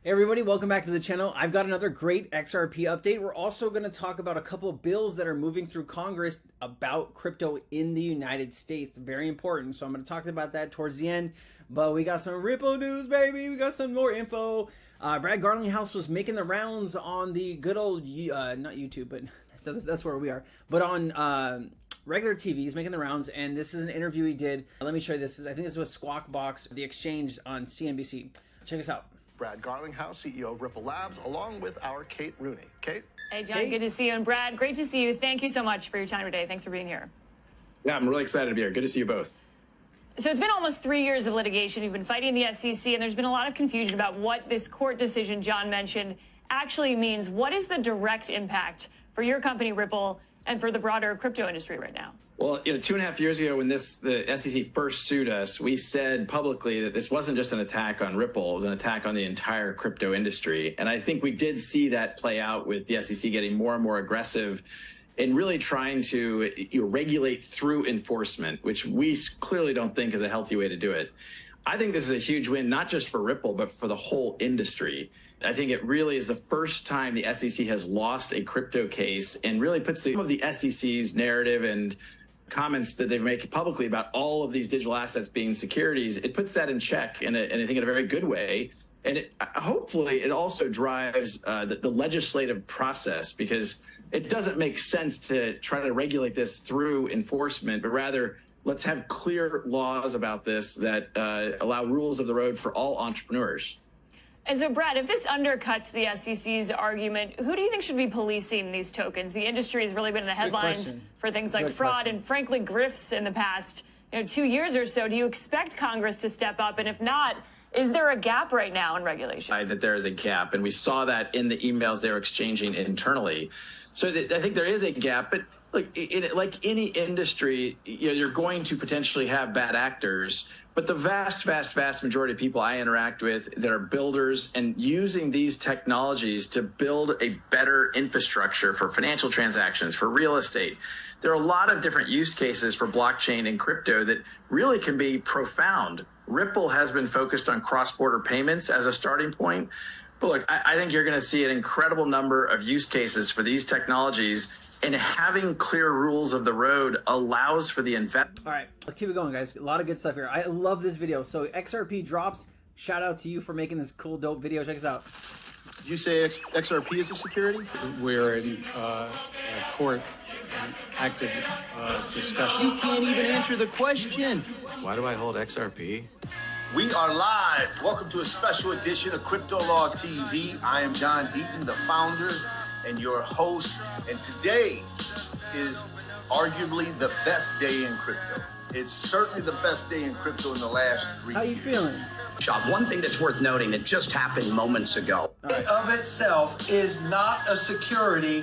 Hey everybody, welcome back to the channel. I've got another great XRP update. We're also going to talk about a couple of bills that are moving through Congress about crypto in the United States. Very important. So I'm going to talk about that towards the end. But we got some Ripple news, baby. We got some more info. Brad Garlinghouse was making the rounds on the good old, not YouTube, but that's where we are. But on regular TV, he's making the rounds. And this is an interview he did. Let me show you this. I think this is with Squawk Box, the exchange on CNBC. Check us out. Brad Garlinghouse, CEO of Ripple Labs, along with our Kate Rooney. Kate? Hey, John, Good to see you. And Brad, great to see you. Thank you so much for your time today. Thanks for being here. Yeah, I'm really excited to be here. Good to see you both. So it's been almost 3 years of litigation. You've been fighting the SEC, and there's been a lot of confusion about what this court decision John mentioned actually means. What is the direct impact for your company, Ripple, and for the broader crypto industry right now? Well, 2.5 years ago when the SEC first sued us, we said publicly that this wasn't just an attack on Ripple, it was an attack on the entire crypto industry. And I think we did see that play out with the SEC getting more and more aggressive in really trying to regulate through enforcement, which we clearly don't think is a healthy way to do it. I think this is a huge win, not just for Ripple, but for the whole industry. I think it really is the first time the SEC has lost a crypto case and really puts some of the SEC's narrative and comments that they make publicly about all of these digital assets being securities, it puts that in check, and I think in a very good way. And hopefully it also drives the legislative process, because it doesn't make sense to try to regulate this through enforcement, but rather let's have clear laws about this that allow rules of the road for all entrepreneurs. And so, Brad, if this undercuts the SEC's argument, who do you think should be policing these tokens? The industry has really been in the headlines for things like fraud and, frankly, grifts in the past 2 years or so. Do you expect Congress to step up? And if not, is there a gap right now in regulation? That there is a gap, and we saw that in the emails they were exchanging internally. So I think there is a gap, but look, like any industry, you're going to potentially have bad actors, but the vast majority of people I interact with that are builders and using these technologies to build a better infrastructure for financial transactions, for real estate. There are a lot of different use cases for blockchain and crypto that really can be profound. Ripple has been focused on cross-border payments as a starting point. But look, I think you're going to see an incredible number of use cases for these technologies, and having clear rules of the road allows for the investment. All right, let's keep it going, guys. A lot of good stuff here. I love this video. So XRP drops. Shout out to you for making this cool, dope video. Check us out. Did you say XRP is a security? We're in court, active discussion. You can't even answer the question. Why do I hold XRP? We are live. Welcome to a special edition of Crypto Law TV. I am John Deaton, the founder and your host. And today is arguably the best day in crypto. It's certainly the best day in crypto in the last 3 years. How you feeling? One thing that's worth noting that just happened moments ago. It of itself is not a security.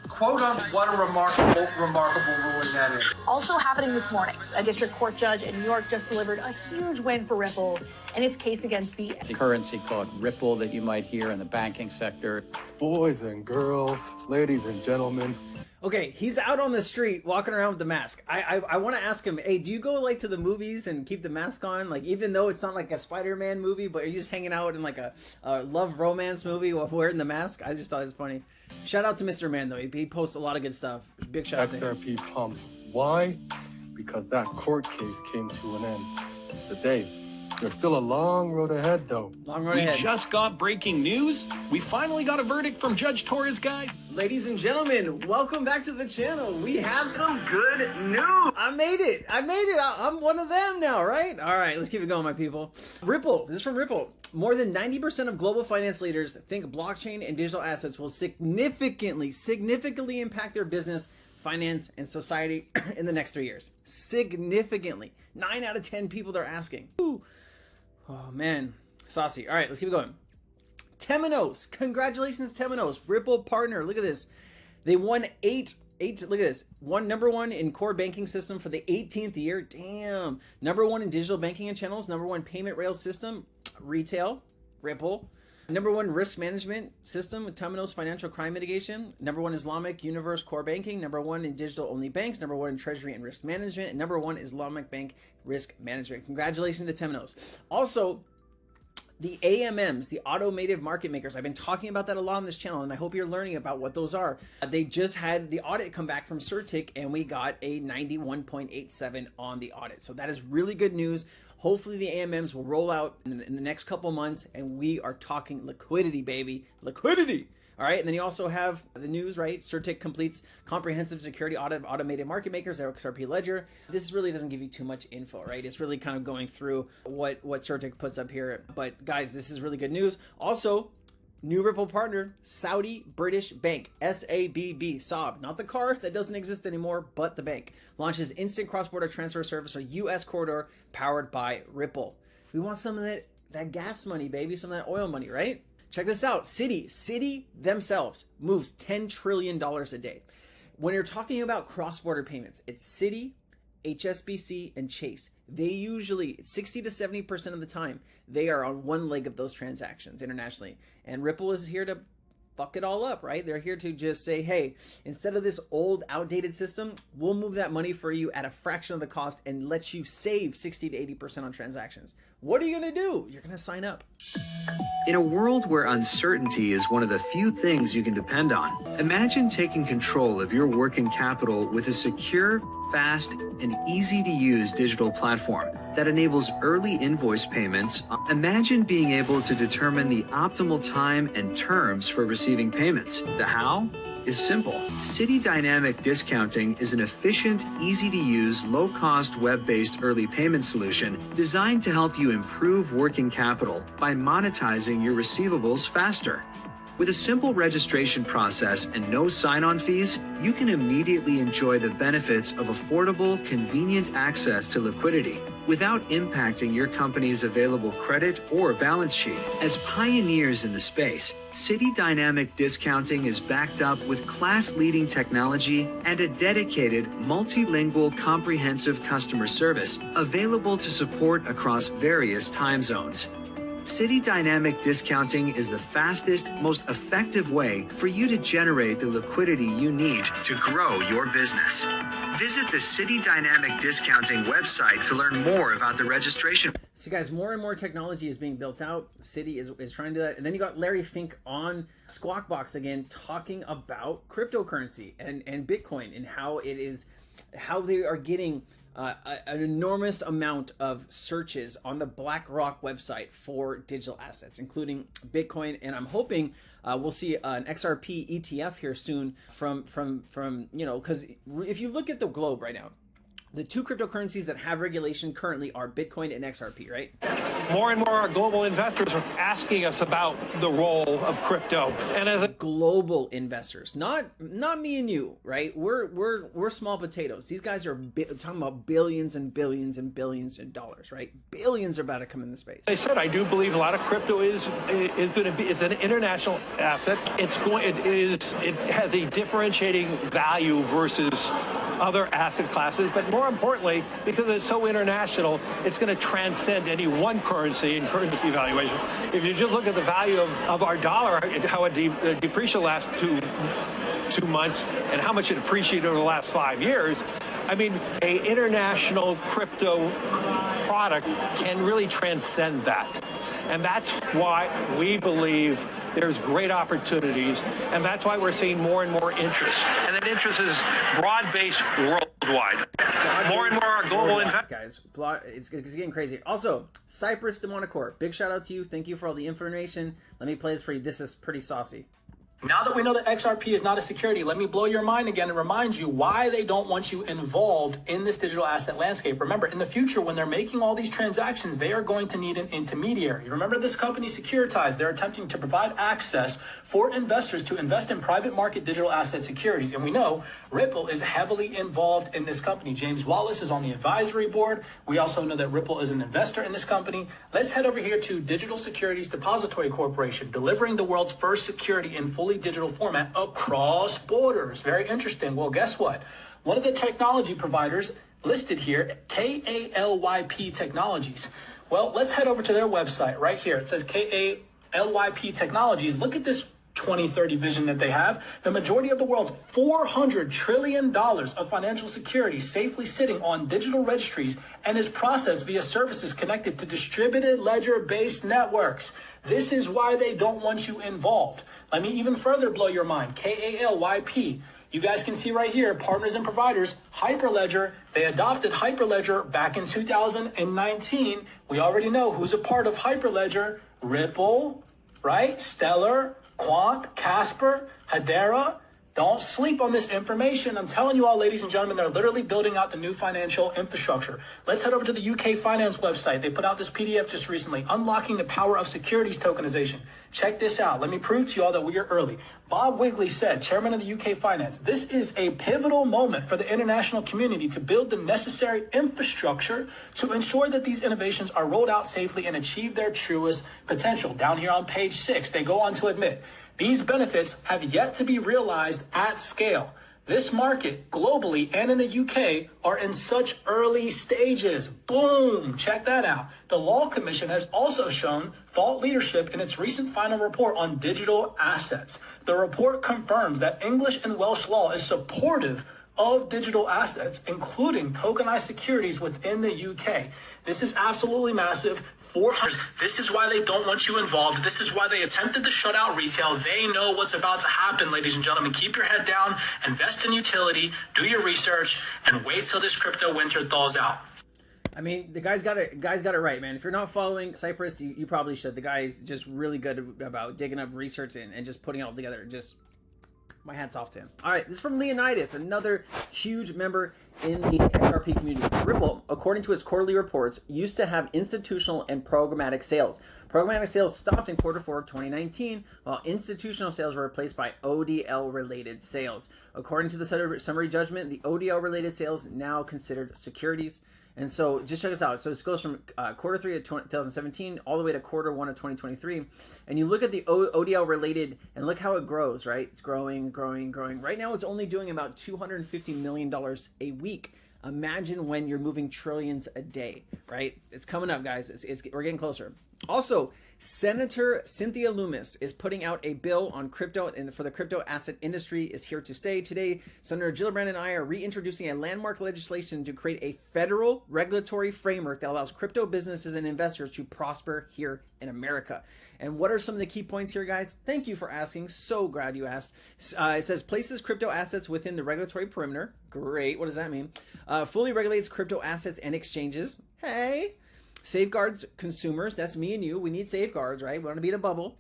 Quote unquote, what a remarkable ruling that is. Also happening this morning, a district court judge in New York just delivered a huge win for Ripple in its case against the Currency called Ripple that you might hear in the banking sector. Boys and girls, ladies and gentlemen. Okay, he's out on the street walking around with the mask. I want to ask him, hey, do you go like to the movies and keep the mask on? Like, even though it's not like a Spider-Man movie, but you're just hanging out in like a love romance movie while wearing the mask? I just thought it was funny. Shout out to Mr. Man, though. He posts a lot of good stuff. Big shout out to him. XRP pumped. Why? Because that court case came to an end today. There's still a long road ahead, though. Long road ahead. We just got breaking news. We finally got a verdict from Judge Torres' guy. Ladies and gentlemen, welcome back to the channel. We have some good news. I made it. I'm one of them now, right? All right, let's keep it going, my people. Ripple. This is from Ripple. More than 90% of global finance leaders think blockchain and digital assets will significantly impact their business, finance, and society in the next 3 years. Significantly. 9 out of 10 people they're asking. Ooh. Oh, man. Saucy. All right, let's keep it going. Temenos. Congratulations, Temenos. Ripple partner. Look at this. They won eight. Look at this. Number one in core banking system for the 18th year. Damn. Number one in digital banking and channels. Number one payment rail system. Retail. Ripple. Number one risk management system with Temenos Financial Crime Mitigation. Number one Islamic Universe Core Banking. Number one in digital only banks. Number one in treasury and risk management. And number one Islamic Bank Risk Management. Congratulations to Temenos. Also, The AMMs, the automated market makers, I've been talking about that a lot on this channel, and I hope you're learning about what those are. They just had the audit come back from CerTic, and we got a 91.87 on the audit. So that is really good news. Hopefully the AMMs will roll out in the next couple months, and we are talking liquidity, baby. Liquidity! All right, and then you also have the news, right? CerTic completes comprehensive security audit of automated market makers, their XRP ledger. This really doesn't give you too much info, right? It's really kind of going through what CerTic puts up here. But guys, this is really good news. Also, new Ripple partner, Saudi British Bank, SABB, SAB, not the car that doesn't exist anymore, but the bank, launches instant cross-border transfer service, or US corridor, powered by Ripple. We want some of that gas money, baby, some of that oil money, right? Check this out. Citi themselves moves $10 trillion a day. When you're talking about cross-border payments, it's Citi, HSBC, and Chase. They usually, 60 to 70% of the time, they are on one leg of those transactions internationally. And Ripple is here to fuck it all up, right? They're here to just say, hey, instead of this old, outdated system, we'll move that money for you at a fraction of the cost and let you save 60 to 80% on transactions. What are you going to do? You're going to sign up. In a world where uncertainty is one of the few things you can depend on, imagine taking control of your working capital with a secure, fast, and easy-to-use digital platform that enables early invoice payments. Imagine being able to determine the optimal time and terms for receiving payments. The how is simple. Citi Dynamic Discounting is an efficient, easy-to-use, low-cost, web-based early payment solution designed to help you improve working capital by monetizing your receivables faster. With a simple registration process and no sign-on fees, you can immediately enjoy the benefits of affordable, convenient access to liquidity without impacting your company's available credit or balance sheet. As pioneers in the space, Citi Dynamic Discounting is backed up with class-leading technology and a dedicated, multilingual, comprehensive customer service available to support across various time zones. Citi Dynamic Discounting is the fastest, most effective way for you to generate the liquidity you need to grow your business. Visit the Citi Dynamic Discounting website to learn more about the registration. So guys, more and more technology is being built out. Citi is trying to do that. And then you got Larry Fink on Squawk Box again talking about cryptocurrency and Bitcoin and how they are getting an enormous amount of searches on the BlackRock website for digital assets, including Bitcoin. And I'm hoping we'll see an XRP ETF here soon from because if you look at the globe right now, the two cryptocurrencies that have regulation currently are Bitcoin and XRP, right? More and more global investors are asking us about the role of crypto. And as global investors, not me and you, right? We're small potatoes. These guys are talking about billions and billions and billions of dollars, right? Billions are about to come in the space. I said, I do believe a lot of crypto is going to be, it's an international asset. It has a differentiating value versus other asset classes, but more importantly, because it's so international, it's going to transcend any one currency and currency valuation. If you just look at the value of our dollar, how it depreciated the last two months and how much it appreciated over the last 5 years, I mean, an international crypto product can really transcend that. And that's why we believe there's great opportunities, and that's why we're seeing more and more interest. And that interest is broad-based worldwide. More and more global investors. Guys, it's getting crazy. Also, Cypress to Monocore, big shout out to you. Thank you for all the information. Let me play this for you. This is pretty saucy. Now that we know that XRP is not a security, let me blow your mind again and remind you why they don't want you involved in this digital asset landscape. Remember, in the future, when they're making all these transactions, they are going to need an intermediary. Remember this company, Securitize, they're attempting to provide access for investors to invest in private market digital asset securities. And we know Ripple is heavily involved in this company. James Wallace is on the advisory board. We also know that Ripple is an investor in this company. Let's head over here to Digital Securities Depository Corporation, delivering the world's first security in fully digital format across borders. Very interesting. Well, guess what? One of the technology providers listed here, KALYP Technologies. Well, let's head over to their website right here. It says KALYP Technologies. Look at this 2030 vision that they have. The majority of the world's $400 trillion of financial security safely sitting on digital registries and is processed via services connected to distributed ledger-based networks. This is why they don't want you involved. Let me even further blow your mind. KALYP. You guys can see right here, partners and providers, Hyperledger. They adopted Hyperledger back in 2019. We already know who's a part of Hyperledger. Ripple, right? Stellar, Quant, Casper, Hedera. Don't sleep on this information. I'm telling you all, ladies and gentlemen, they're literally building out the new financial infrastructure. Let's head over to the UK Finance website. They put out this PDF just recently, Unlocking the Power of Securities Tokenization. Check this out. Let me prove to you all that we are early. Bob Wigley said, chairman of the UK Finance, this is a pivotal moment for the international community to build the necessary infrastructure to ensure that these innovations are rolled out safely and achieve their truest potential. Down here on page 6, they go on to admit, these benefits have yet to be realized at scale. This market, globally and in the UK, are in such early stages. Boom! Check that out. The Law Commission has also shown thought leadership in its recent final report on digital assets. The report confirms that English and Welsh law is supportive of digital assets, including tokenized securities within the UK. This is absolutely massive. 400. This is why they don't want you involved. This is why they attempted to shut out retail. They know what's about to happen, ladies and gentlemen. Keep your head down, invest in utility, do your research, and wait till this crypto winter thaws out. I mean, the guy's got it right, man. If you're not following Cypress, you probably should. The guy's just really good about digging up research and just putting it all together. Just my hat's off to him. All right, this is from Leonidas, another huge member in the XRP community. Ripple, according to its quarterly reports, used to have institutional and programmatic sales. Programmatic sales stopped in Q4 of 2019, while institutional sales were replaced by ODL-related sales. According to the summary judgment, the ODL-related sales now considered securities. And so just check this out. So this goes from Q3 of 2017 all the way to Q1 of 2023. And you look at the ODL related and look how it grows, right? It's growing, growing, growing. Right now it's only doing about $250 million a week. Imagine when you're moving trillions a day, right? It's coming up, guys. We're getting closer. Also, Senator Cynthia Lummis is putting out a bill on crypto and for the crypto asset industry is here to stay. Today, Senator Gillibrand and I are reintroducing a landmark legislation to create a federal regulatory framework that allows crypto businesses and investors to prosper here in America. And what are some of the key points here, guys? Thank you for asking. So glad you asked. It says places crypto assets within the regulatory perimeter. Great. What does that mean? Fully regulates crypto assets and exchanges. Hey. Safeguards consumers. That's me and you. We need safeguards, right? We want to be in a bubble.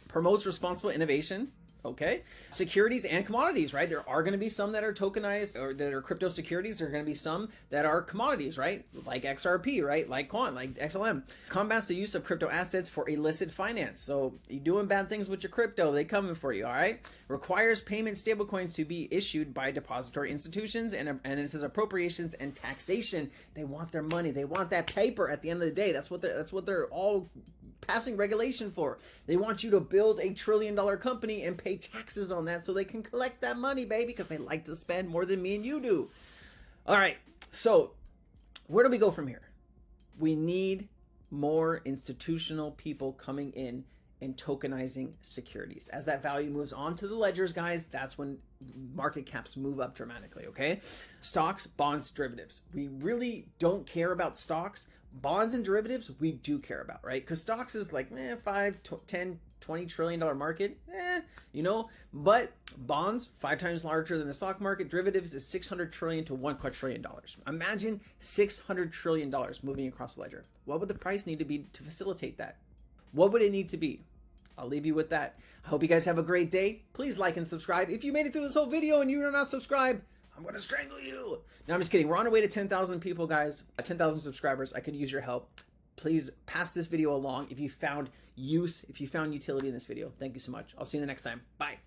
Promotes responsible innovation. Okay. Securities and commodities, right? There are going to be some that are tokenized or that are crypto securities. There are going to be some that are commodities, right? Like XRP, right? Like Quant, like XLM. Combats the use of crypto assets for illicit finance. So you doing bad things with your crypto, they coming for you, all right? Requires payment stablecoins to be issued by depository institutions and it says appropriations and taxation. They want their money. They want that paper at the end of the day. That's what they're all passing regulation for. They want you to build a $1 trillion company and pay taxes on that so they can collect that money, baby, because they like to spend more than me and you do. All right, so where do we go from here? We need more institutional people coming in and tokenizing securities. As that value moves on to the ledgers, guys, that's when market caps move up dramatically, okay? Stocks, bonds, derivatives. We really don't care about stocks. Bonds and derivatives, we do care about, right? Because stocks is like 5, 10, $20 trillion market, you know, but bonds 5 times larger than the stock market. Derivatives is $600 trillion to $1 quadrillion. Imagine $600 trillion moving across the ledger. What would the price need to be to facilitate that? What would it need to be? I'll leave you with that. I hope you guys have a great day. Please like and subscribe. If you made it through this whole video and you are not subscribed, I'm going to strangle you. No, I'm just kidding. We're on our way to 10,000 people, guys. 10,000 subscribers. I could use your help. Please pass this video along if you found use, if you found utility in this video. Thank you so much. I'll see you the next time. Bye.